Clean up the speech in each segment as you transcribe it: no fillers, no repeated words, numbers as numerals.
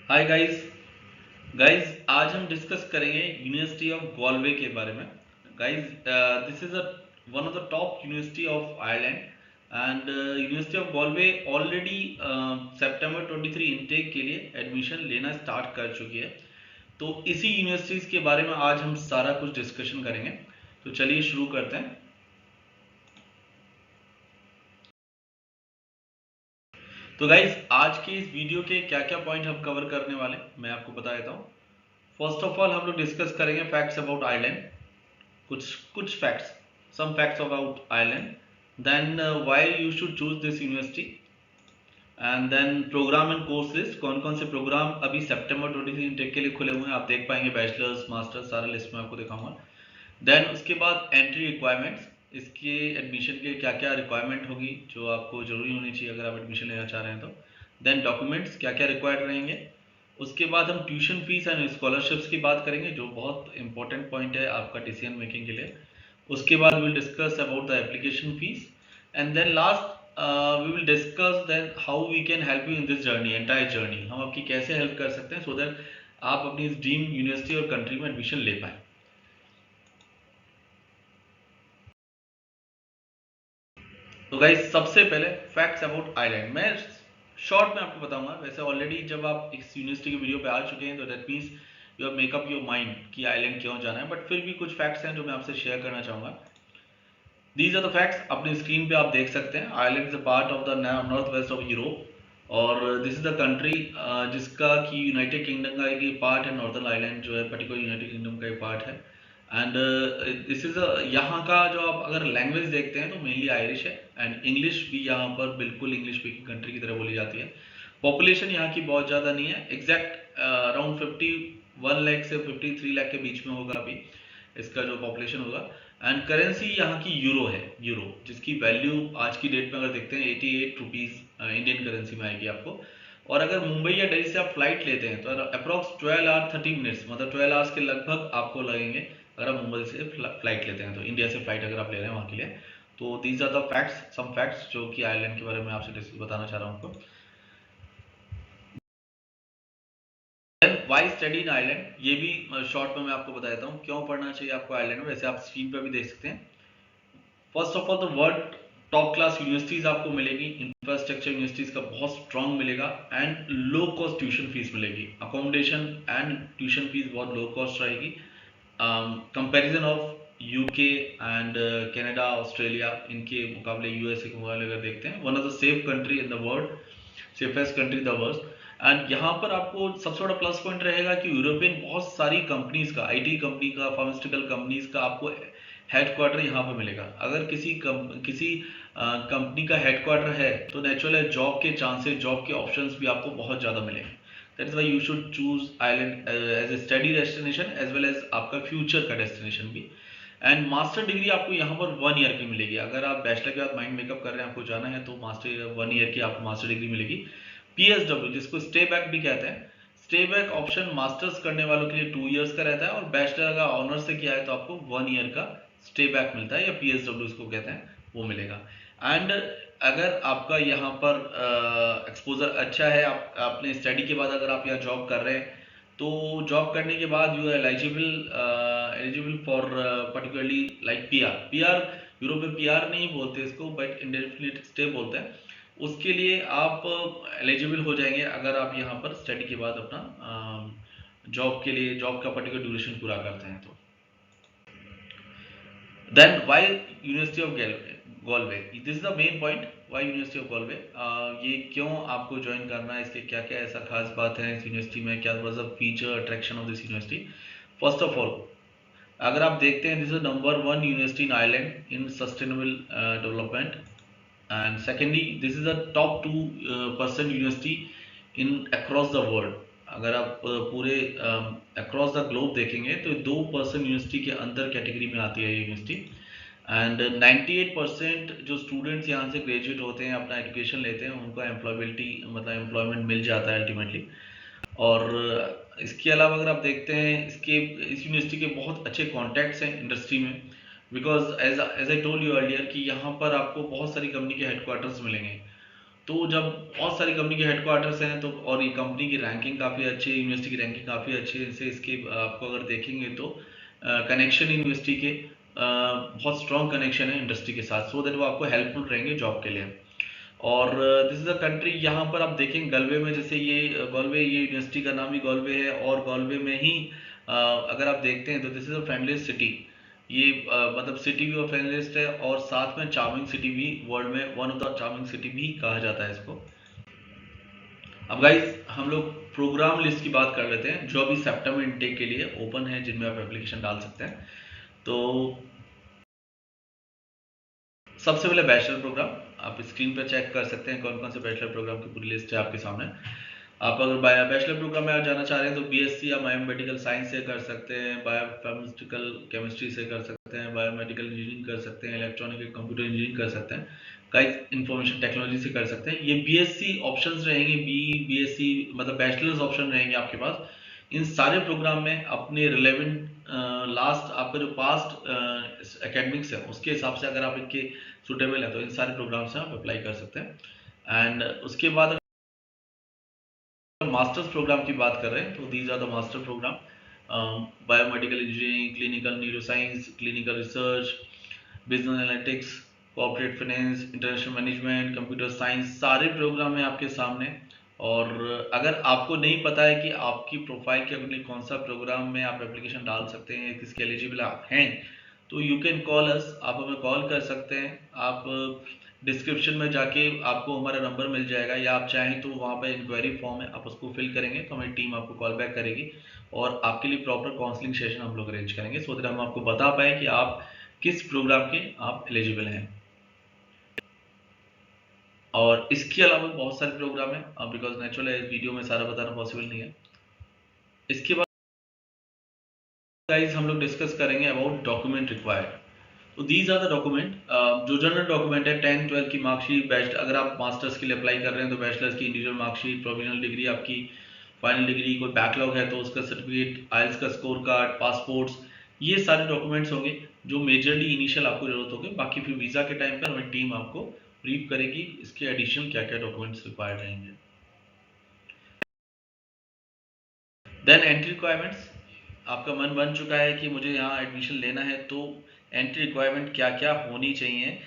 Hi guys आज हम discuss करेंगे यूनिवर्सिटी ऑफ गॉलवे के बारे में। Guys, this is one of the top university of Ireland and university of Galway already September 23 intake के लिए एडमिशन लेना स्टार्ट कर चुकी है। तो इसी यूनिवर्सिटीज के बारे में आज हम सारा कुछ डिस्कशन करेंगे। तो चलिए शुरू करते हैं। तो गाइस, आज के इस वीडियो के क्या क्या पॉइंट हम कवर करने वाले मैं आपको बता देता हूँ। फर्स्ट ऑफ ऑल हम लोग डिस्कस करेंगे फैक्ट्स अबाउट आइलैंड, कुछ कुछ facts, some facts about island, then why you should choose this university, and then programme and course list, कौन कौन से प्रोग्राम अभी सितंबर 23 इनटेक के लिए खुले हुए हैं आप देख पाएंगे, बैचलर्स मास्टर्स सारा लिस्ट में आपको दिखाऊंगा। देन उसके बाद एंट्री रिक्वायरमेंट्स, इसके एडमिशन के क्या क्या रिक्वायरमेंट होगी जो आपको जरूरी होनी चाहिए अगर आप एडमिशन लेना चाह रहे हैं तो। देन डॉक्यूमेंट्स क्या क्या रिक्वायर्ड रहेंगे। उसके बाद हम ट्यूशन फीस एंड स्कॉलरशिप्स की बात करेंगे जो बहुत इंपॉर्टेंट पॉइंट है आपका डिसीजन मेकिंग के लिए। उसके बाद will discuss about the application fees, and then last we will discuss then how we can help you in this journey, entire journey, हम आपकी कैसे हेल्प कर सकते हैं सो दैट आप अपनी इस ड्रीम यूनिवर्सिटी और कंट्री में एडमिशन ले पाए। तो गाइस, सबसे पहले फैक्ट्स अबाउट आइलैंड मैं शॉर्ट में आपको बताऊंगा। वैसे ऑलरेडी जब आप इस यूनिवर्सिटी की वीडियो पे आ चुके हैं तो that means you have make up your mind कि आइलैंड क्यों जाना है, बट फिर भी कुछ फैक्ट्स हैं जो मैं आपसे शेयर करना चाहूंगा। दीज आर द फैक्ट्स, अपनी स्क्रीन पे आप देख सकते हैं। Ireland is a part of the north west of Europe और दिस इज द कंट्री जिसका कि यूनाइटेड किंगडम का एक पार्ट है। नॉर्दर्न आयरलैंड जो है पर्टिकुलर यूनाइटेड किंगडम का एक पार्ट है। एंड दिस इज यहाँ का जो आप अगर लैंग्वेज देखते हैं तो मेनली आयरिश है एंड इंग्लिश भी यहाँ पर बिल्कुल इंग्लिश स्पीकिंग कंट्री की तरह बोली जाती है। पॉपुलेशन यहाँ की बहुत ज़्यादा नहीं है, एग्जैक्ट अराउंड 51 लाख से 53 लाख के बीच में होगा अभी इसका जो पॉपुलेशन होगा। एंड करेंसी यहाँ की यूरो है, यूरो जिसकी वैल्यू आज की डेट में अगर देखते हैं 88 रुपीज़ इंडियन करेंसी में आएगी आपको। और अगर मुंबई या दिल्ली से आप फ्लाइट लेते हैं तो अप्रॉक्स 12 आवर 30 मिनट्स, मतलब 12 आवर्स के लगभग आपको लगेंगे अगर आप मुंबई से फ्लाइट लेते हैं तो, इंडिया से फ्लाइट अगर आप ले रहे हैं वहाँ के लिए। तो these are the facts, some facts जो कि आयरलैंड के बारे में आपसे बताना चाह रहा हूँ आपको। Then why study in Ireland, ये भी शॉर्ट में मैं आपको बता देता हूँ क्यों पढ़ना चाहिए आपको आयरलैंड में। वैसे आप स्क्रीन पर भी देख सकते हैं। First of all the world top class universities आपको मिलेगी, इंफ्रास्ट्रक्चर यूनिवर्सिटीज का बहुत स्ट्रांग मिलेगा and low cost tuition fees मिलेगी। अकोमोडेशन एंड ट्यूशन फीस बहुत लो कॉस्ट रहेगी comparison of UK and Canada Australia, इनके मुकाबले यूएसए के मुकाबले अगर देखते हैं one of the safe country in the world, safest country the world. And यहाँ पर आपको सबसे बड़ा प्लस पॉइंट रहेगा कि यूरोपियन बहुत सारी कंपनीज का, आईटी कंपनी का, फार्मास्यूटिकल कंपनीज का आपको हेडक्वार्टर यहाँ पर मिलेगा। अगर किसी कंपनी का हेडक्वार्टर है तो नेचुरल है जॉब के चांसेस, जॉब के ऑप्शंस भी आपको बहुत ज़्यादा मिलेंगे। That is why you should choose island as a study destination as well as आपका फ्यूचर का डेस्टिनेशन भी। एंड मास्टर डिग्री आपको यहाँ पर 1 ईयर की मिलेगी। अगर आप बैचलर के बाद माइंड मेकअप कर रहे हैं, आपको जाना है तो मास्टर 1 ईयर की आपको मास्टर डिग्री मिलेगी। पीएसडब्ल्यू जिसको स्टे बैक भी कहते हैं, स्टे बैक ऑप्शन मास्टर्स करने वालों के लिए 2 इयर्स का रहता है और बैचलर अगर ऑनर्स से किया है तो आपको 1 ईयर का स्टे बैक मिलता है या पीएसडब्ल्यू इसको कहते हैं, वो मिलेगा। एंड अगर आपका यहाँ पर एक्सपोजर अच्छा है, आप अपने स्टडी के बाद अगर आप यहाँ जॉब कर रहे हैं तो जॉब करने के बाद you are eligible for particularly like PR. PR Europe में पीआर नहीं बोलते इसको बट इंडेफिनिट स्टे बोलते हैं। उसके लिए आप एलिजिबल हो जाएंगे अगर आप यहाँ पर स्टडी के बाद अपना जॉब के लिए, जॉब का पर्टिकुलर ड्यूरेशन पूरा करते हैं तो। Then why University of Galway, this is the main point, why University of Galway, ये क्यों आपको ज्वाइन करना है, इसके क्या क्या ऐसा खास बात है इस यूनिवर्सिटी में, क्या was the feature attraction of this university. First of all अगर आप देखते हैं this is number 1 university in Ireland in sustainable development, and secondly this is the top 2% university in across the world. अगर आप पूरे across the globe देखेंगे तो 2% university के अंदर कैटेगरी में आती है ये यूनिवर्सिटी। एंड 98% जो स्टूडेंट्स यहाँ से ग्रेजुएट होते हैं, अपना एजुकेशन लेते हैं, उनको एम्प्लॉयबिलिटी मतलब एम्प्लॉयमेंट मिल जाता है अल्टीमेटली। और इसके अलावा अगर आप देखते हैं इस यूनिवर्सिटी के बहुत अच्छे कॉन्टैक्ट्स हैं इंडस्ट्री में, because as I told you earlier कि यहाँ पर आपको बहुत सारी कंपनी के हेडक्वार्टर्स मिलेंगे। तो जब बहुत सारी कंपनी के हेडक्वार्टर्स हैं तो और ये कंपनी की रैंकिंग काफ़ी अच्छी है, यूनिवर्सिटी की रैंकिंग काफ़ी अच्छी है, इससे इसके आपको अगर देखेंगे तो कनेक्शन यूनिवर्सिटी के बहुत स्ट्रॉन्ग कनेक्शन है इंडस्ट्री के साथ, सो दैट वो आपको हेल्पफुल रहेंगे जॉब के लिए। और दिस इज अ कंट्री, यहाँ पर आप देखेंगे गलवे में, जैसे ये गॉलवे, ये यूनिवर्सिटी का नाम ही गॉलवे है, और गॉलवे में ही अगर आप देखते हैं तो दिस इज अ फ्रेंडलीस्ट सिटी। ये मतलब सिटी भी फ्रेंडलीस्ट है, और साथ में चार्मिंग सिटी भी, वर्ल्ड में one of the charming city भी कहा जाता है इसको। अब गाइस हम लोग प्रोग्राम लिस्ट की बात कर लेते हैं जो अभी सितंबर इनटेक के लिए ओपन है, जिनमें आप एप्लीकेशन डाल सकते हैं। तो सबसे पहले बैचलर प्रोग्राम, आप स्क्रीन पर चेक कर सकते हैं कौन कौन से बैचलर प्रोग्राम की पूरी लिस्ट है आपके सामने। आप अगर बैचलर प्रोग्राम में जाना चाह रहे हैं तो बीएससी या बायोमेडिकल साइंस से कर सकते हैं, बायोफार्मास्यूटिकल केमिस्ट्री से कर सकते हैं, बायोमेडिकल इंजीनियरिंग कर सकते हैं, इलेक्ट्रॉनिक कंप्यूटर इंजीनियरिंग कर सकते हैं, कई इंफॉर्मेशन टेक्नोलॉजी से कर सकते हैं। ये बीएससी ऑप्शंस रहेंगे, बीएससी मतलब बैचलर्स ऑप्शन रहेंगे आपके पास। इन सारे प्रोग्राम में अपने रिलेवेंट लास्ट आपका जो पास्ट एकेडमिक्स है उसके हिसाब से अगर आप इनके सुटेबल है तो इन सारे प्रोग्राम से आप अप्लाई कर सकते हैं। एंड उसके बाद मास्टर्स प्रोग्राम की बात कर रहे हैं तो these are the master programme, biomedical engineering, clinical neuroscience, clinical research, business analytics, corporate finance, international management, computer science, सारे प्रोग्राम है आपके सामने। और अगर आपको नहीं पता है कि आपकी प्रोफाइल के अकॉर्डिंग कौन सा प्रोग्राम में आप एप्लीकेशन डाल सकते हैं, किसके एलिजिबल आप हैं, तो यू कैन कॉल अस, आप हमें कॉल कर सकते हैं। आप डिस्क्रिप्शन में जाके आपको हमारा नंबर मिल जाएगा, या आप चाहें तो वहाँ पे इंक्वायरी फॉर्म है, आप उसको फिल करेंगे तो हमारी टीम आपको कॉल बैक करेगी और आपके लिए प्रॉपर काउंसलिंग सेशन हम लोग अरेंज करेंगे, सो दैट हम आपको बता पाए कि आप किस प्रोग्राम के आप एलिजिबल हैं। और इसके अलावा बहुत सारे प्रोग्राम है, बिकॉज नेचुरल है वीडियो में सारा बताना पॉसिबल नहीं है। इसके बाद गाइस हम लोग डिस्कस करेंगे अबाउट डॉक्यूमेंट रिक्वायर्ड। तो दीज आर द डॉक्यूमेंट, जो जनरल डॉक्यूमेंट है 10-12 की मार्कशीट, बेस्ट अगर आप मास्टर्स के लिए अप्लाई कर रहे हैं तो बैचलर्स की इंडिविजुअल मार्कशीट, प्रोविजनल डिग्री आपकी, फाइनल डिग्री, कोई बैकलॉग है तो उसका सर्टिफिकेट, आइल्स का स्कोर कार्ड, पासपोर्ट्स, ये सारे डॉक्यूमेंट्स होंगे जो मेजरली इनिशियल आपको जरूरत होगी। बाकी फिर वीजा के टाइम पर हमारी टीम आपको ब्रीफ करेगी इसके एडिशन क्या क्या डॉक्यूमेंट्स रिक्वायर्ड रहेंगे। देन एंट्री रिक्वायरमेंट्स, आपका मन बन चुका है कि मुझे यहाँ एडमिशन लेना है, तो एंट्री रिक्वायरमेंट क्या क्या होनी चाहिए,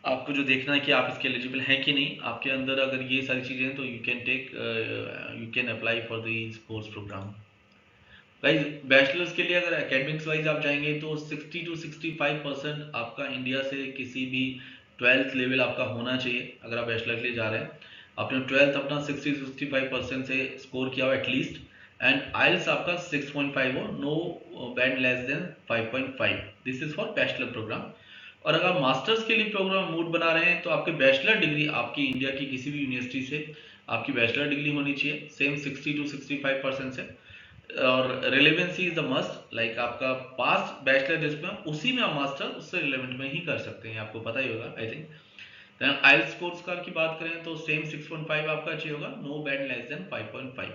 आपको जो देखना है कि आप इसके एलिजिबल हैं कि नहीं, आपके अंदर अगर ये सारी चीज़ें हैं तो you can apply for this course programme. Guys bachelors के लिए अगर एकेडमिक्स वाइज आप जाएंगे तो 60 to 65% आपका इंडिया से किसी भी 12th लेवल आपका होना चाहिए। अगर आप बैचलर के लिए जा रहे हैं, आपने 12th अपना 60 to 65% से स्कोर किया हो एटलीस्ट, एंड आइल्स आपका 6.5 हो, no band less than 5.5, this is for bachelor programme. और अगर आप मास्टर्स के लिए प्रोग्राम मूड बना रहे हैं तो आपके बैचलर डिग्री आपकी इंडिया की किसी भी यूनिवर्सिटी से आपकी बैचलर डिग्री होनी चाहिए, सेम 60 to 65% से। और relevancy is the must, like आपका पास्ट बैचलर जिसमें उसी में आप मास्टर उससे रिलेवेंट में ही कर सकते हैं, आपको पता ही होगा I think. Then IELTS score card की बात करें तो सेम 6.5 आपका चाहिए होगा, नो बैंड लेस देन 5.5।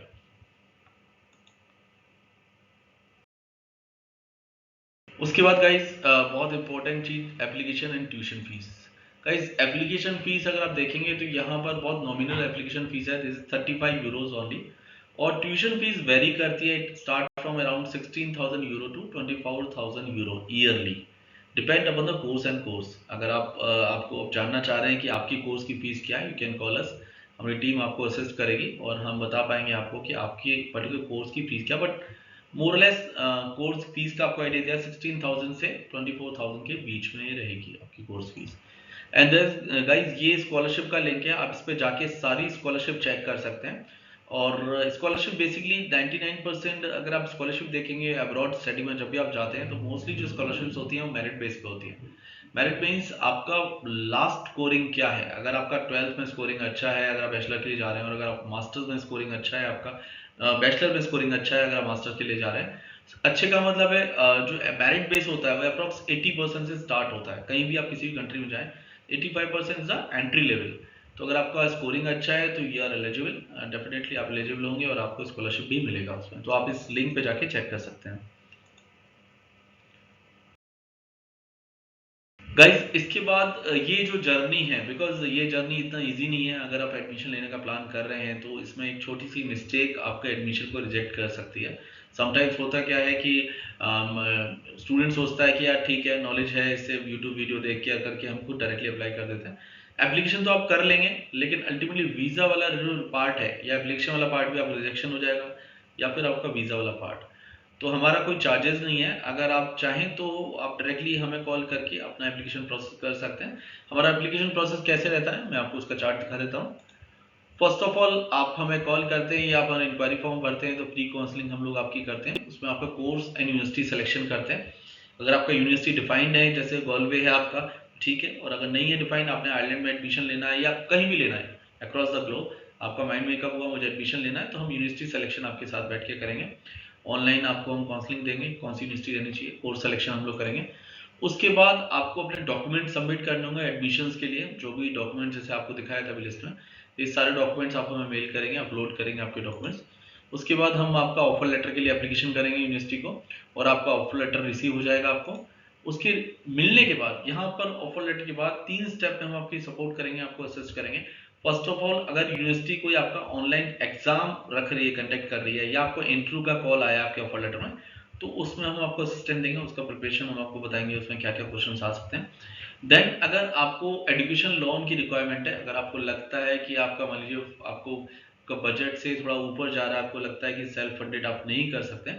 उसके बाद गाइस बहुत इंपॉर्टेंट चीज, application and tuition fees. Guys application fees अगर आप देखेंगे तो यहाँ पर बहुत नॉमिनल एप्लीकेशन फीस है, दिस इज 35 यूरोज ओनली। और ट्यूशन फीस वेरी करती है, start from around 16,000 euro to 24,000 euro yearly, depend upon the course and course. अगर आप आपको जानना चाह रहे हैं कि आपकी कोर्स की फीस क्या है, यू कैन कॉल अस, हमारी टीम आपको असिस्ट करेगी और हम बता पाएंगे आपको कि आपकी पर्टिकुलर कोर्स की फीस क्या। बट मोरलेस कोर्स फीस का आपको आइडिया दिया, 16,000 से 24,000 के बीच में रहेगी आपकी कोर्स फीस। एंड गाइज ये स्कॉलरशिप का लिंक है, आप इस पे जाके सारी स्कॉलरशिप चेक कर सकते हैं। और स्कॉलरशिप बेसिकली 99% अगर आप स्कॉलरशिप देखेंगे अब्रॉड स्टडी में जब भी आप जाते हैं तो मोस्टली जो स्कॉलरशिप्स होती हैं वो मेरिट बेस पे होती हैं। मेरिट मीन्स आपका लास्ट स्कोरिंग क्या है, अगर आपका 12th में स्कोरिंग अच्छा है अगर आप बैचलर के लिए जा रहे हैं, और अगर आप मास्टर्स में स्कोरिंग अच्छा है आपका, बैचलर में स्कोरिंग अच्छा है अगर आप मास्टर्स के लिए जा रहे हैं, अच्छे का मतलब है जो मेरिट बेस होता है वो अप्रॉक्स 80% से स्टार्ट होता है, कहीं भी आप किसी भी कंट्री में जाएं 85% इज द एंट्री लेवल। तो अगर आपका स्कोरिंग अच्छा है तो यू आर एलिजिबल, डेफिनेटली आप एलिजिबल होंगे और आपको स्कॉलरशिप भी मिलेगा उसमें, तो आप इस लिंक पे जाके चेक कर सकते हैं। गाइज इसके बाद ये जो जर्नी है, बिकॉज ये जर्नी इतना इजी नहीं है। अगर आप एडमिशन लेने का प्लान कर रहे हैं तो इसमें एक छोटी सी मिस्टेक आपके एडमिशन को रिजेक्ट कर सकती है। समटाइम्स होता क्या है कि स्टूडेंट सोचता है कि यार ठीक है, नॉलेज है, इससे यूट्यूब वीडियो देख के करके हम खुद डायरेक्टली अप्लाई कर देते हैं। एप्लीकेशन तो आप कर लेंगे, लेकिन अल्टीमेटली वीज़ा वाला जो पार्ट है या एप्लीकेशन वाला पार्ट भी आपका रिजेक्शन हो जाएगा, या फिर आपका वीज़ा वाला पार्ट। तो हमारा कोई चार्जेस नहीं है। अगर आप चाहें तो आप डायरेक्टली हमें कॉल करके अपना एप्लीकेशन प्रोसेस कर सकते हैं। हमारा एप्लीकेशन प्रोसेस कैसे रहता है, मैं आपको उसका चार्ट दिखा देता हूँ। फर्स्ट ऑफ ऑल आप हमें कॉल करते हैं या आप हमारा इंक्वायरी फॉर्म भरते हैं तो प्री काउंसलिंग हम लोग आपकी करते हैं। उसमें आपका कोर्स एंड यूनिवर्सिटी सिलेक्शन करते हैं। अगर आपका यूनिवर्सिटी डिफाइंड है, जैसे गॉलवे है आपका, ठीक है, और अगर नहीं है डिफाइंड, आपने आयरलैंड में एडमिशन लेना है या कहीं भी लेना है अक्रॉस द ग्लोब, आपका माइंड मेकअप हुआ मुझे एडमिशन लेना है, तो हम यूनिवर्सिटी सिलेक्शन आपके साथ बैठ के करेंगे। ऑनलाइन आपको हम काउंसलिंग देंगे, कौन सी यूनिवर्सिटी रहनी चाहिए, कोर्स सिलेक्शन हम लोग करेंगे। उसके बाद आपको अपने डॉक्यूमेंट सबमिट करने होंगे एडमिशन्स के लिए। जो भी डॉक्यूमेंट जैसे आपको दिखाया था अभी लिस्ट में, ये सारे डॉक्यूमेंट्स आप हमें मेल करेंगे, अपलोड करेंगे आपके डॉक्यूमेंट्स। उसके बाद हम आपका ऑफर लेटर के लिए एप्लीकेशन करेंगे यूनिवर्सिटी को, और आपका ऑफर लेटर रिसीव हो जाएगा आपको। उसके मिलने के बाद यहाँ पर ऑफर लेटर के बाद 3 स्टेप में हम आपकी सपोर्ट करेंगे, आपको असिस्ट करेंगे। फर्स्ट ऑफ ऑल, अगर यूनिवर्सिटी कोई आपका ऑनलाइन एग्जाम रख रही है, कंडक्ट कर रही है, या आपको इंटरव्यू का कॉल आया आपके ऑफर लेटर में, तो उसमें हम आपको असिस्टेंट देंगे, उसका प्रिपरेशन हम आपको बताएंगे, उसमें क्या क्या क्वेश्चन आ सकते हैं। देन अगर आपको एजुकेशन लोन की रिक्वायरमेंट है, अगर आपको लगता है कि आपका मान लीजिए आपको का बजट से थोड़ा ऊपर जा रहा है, आपको लगता है कि सेल्फ फंडेड आप नहीं कर सकते,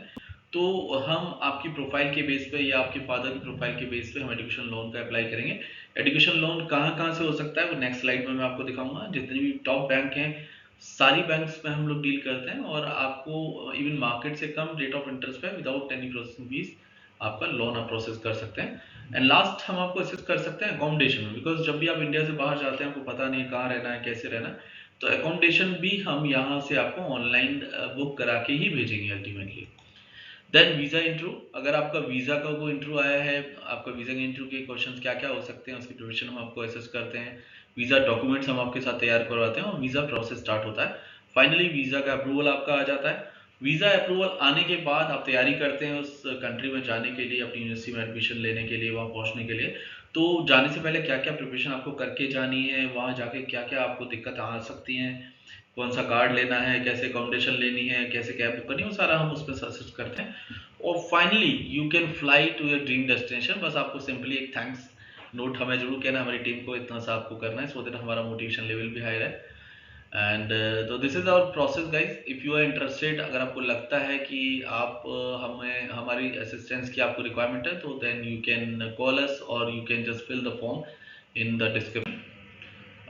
तो हम आपकी प्रोफाइल के बेस पे या आपके फादर की प्रोफाइल के बेस पे हम एजुकेशन लोन का अप्लाई करेंगे। एजुकेशन लोन कहाँ कहाँ से हो सकता है वो नेक्स्ट स्लाइड में मैं आपको दिखाऊंगा। जितने भी टॉप बैंक हैं, सारी बैंक्स में हम लोग डील करते हैं, और आपको इवन मार्केट से कम रेट ऑफ इंटरेस्ट पे विदाउट एनी प्रोसेसिंग फीस आपका लोन आप प्रोसेस कर सकते हैं। एंड लास्ट हम आपको असिस्ट कर सकते हैं अकोमोडेशन में, बिकॉज जब भी आप इंडिया से बाहर जाते हैं आपको पता नहीं है कहाँ रहना है, कैसे रहना है, तो अकोमोडेशन भी हम यहाँ से आपको ऑनलाइन बुक करा के ही भेजेंगे अल्टीमेटली। देन वीज़ा इंटरव्यू, अगर आपका वीज़ा का कोई इंटरव्यू आया है, आपका वीज़ा के इंटरव्यू के क्वेश्चंस क्या क्या हो सकते हैं, उसकी प्रिपरेशन हम आपको असेस करते हैं। वीज़ा डॉक्यूमेंट्स हम आपके साथ तैयार करवाते हैं और वीज़ा प्रोसेस स्टार्ट होता है। फाइनली वीज़ा का अप्रूवल आपका आ जाता है। वीज़ा अप्रूवल आने के बाद आप तैयारी करते हैं उस कंट्री में जाने के लिए, अपनी यूनिवर्सिटी में एडमिशन लेने के लिए, वहाँ पहुँचने के लिए। तो जाने से पहले क्या क्या प्रिपरेशन आपको करके जानी है, वहाँ जाके क्या क्या आपको दिक्कत आ सकती हैं, कौन सा कार्ड लेना है, कैसे अकोमोडेशन लेनी है, कैसे कैब बुक करनी है, वो सारा हम उसमें सजेस्ट करते हैं। और finally you can fly to your dream destination. बस आपको सिंपली एक थैंक्स नोट हमें जरूर कहना है, हमारी टीम को इतना सा आपको करना है, सो दैट हमारा मोटिवेशन लेवल भी हायर है। एंड तो this is our process guys. If you are interested, अगर आपको लगता है कि आप हमें हमारी असिस्टेंस की आपको रिक्वायरमेंट है, तो then you can call us or you can just fill the form in the description.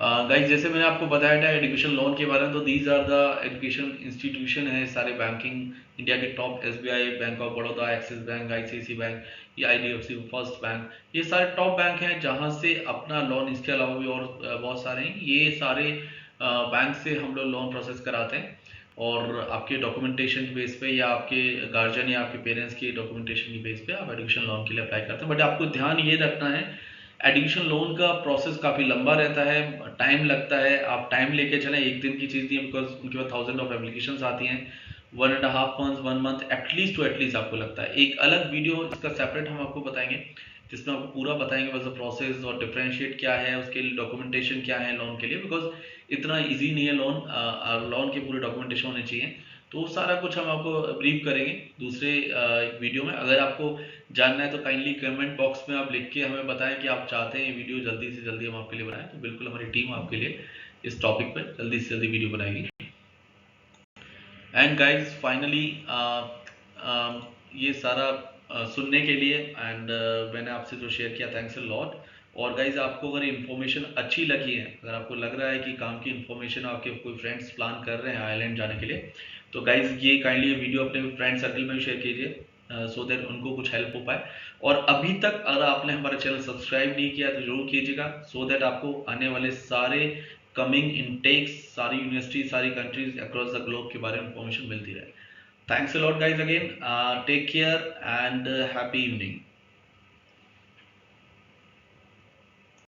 Guys जैसे मैंने आपको बताया था एजुकेशन लोन के बारे में, तो these are the education institution है सारे बैंकिंग इंडिया के top, SBI, bank of Baroda, Axis bank, ICICI bank, या आईडीएफसी फर्स्ट बैंक, ये सारे टॉप बैंक हैं जहां से अपना लोन, इसके अलावा भी और बहुत सारे हैं, ये सारे बैंक से हम लोग लोन प्रोसेस कराते हैं। और आपके डॉक्यूमेंटेशन के बेस पे या आपके गार्जियन या आपके पेरेंट्स की डॉक्यूमेंटेशन के बेस पे आप एजुकेशन लोन के लिए अप्लाई करते हैं। बट आपको ध्यान ये रखना है, एडमिशन लोन का प्रोसेस काफ़ी लंबा रहता है, टाइम लगता है। आप टाइम लेके चलें, एक दिन की चीज़ नहीं है, बिकॉज उनके पास थाउजेंड ऑफ एप्लीकेशंस आती हैं। 1.5 month 1 month at least to at least आपको लगता है। एक अलग वीडियो इसका सेपरेट हम आपको बताएंगे, जिसमें आपको पूरा बताएंगे बस प्रोसेस और डिफरेंशिएट क्या है, उसके लिए डॉक्यूमेंटेशन क्या है लोन के लिए, बिकॉज इतना ईजी नहीं है लोन, लोन के पूरे डॉक्यूमेंटेशन होने चाहिए। तो सारा कुछ हम आपको ब्रीफ करेंगे दूसरे वीडियो में। अगर आपको जानना है तो काइंडली कमेंट बॉक्स में आप लिख के हमें बताएं कि आप चाहते हैं ये वीडियो जल्दी से जल्दी हम आपके लिए बनाएं, तो बिल्कुल हमारी टीम आपके लिए इस टॉपिक पर जल्दी से जल्दी वीडियो बनाएगी। एंड गाइज फाइनली ये सारा सुनने के लिए एंड मैंने आपसे जो शेयर किया, थैंक्स अ लॉट। और गाइज आपको अगर इन्फॉर्मेशन अच्छी लगी है, अगर आपको लग रहा है कि काम की इन्फॉर्मेशन आपके कोई फ्रेंड्स प्लान कर रहे हैं आयरलैंड जाने के लिए, तो गाइज ये काइंडली वीडियो अपने फ्रेंड सर्कल में भी शेयर कीजिए, सो दैट उनको कुछ हेल्प हो पाए। और अभी तक अगर आपने हमारा चैनल सब्सक्राइब नहीं किया तो जरूर कीजिएगा, सो दैट आपको आने वाले सारे कमिंग इनटेक्स, सारी यूनिवर्सिटी, सारी कंट्रीज अक्रॉस द ग्लोब के बारे में इंफॉर्मेशन मिलती रहे। Thanks a lot guys again, take care and happy evening.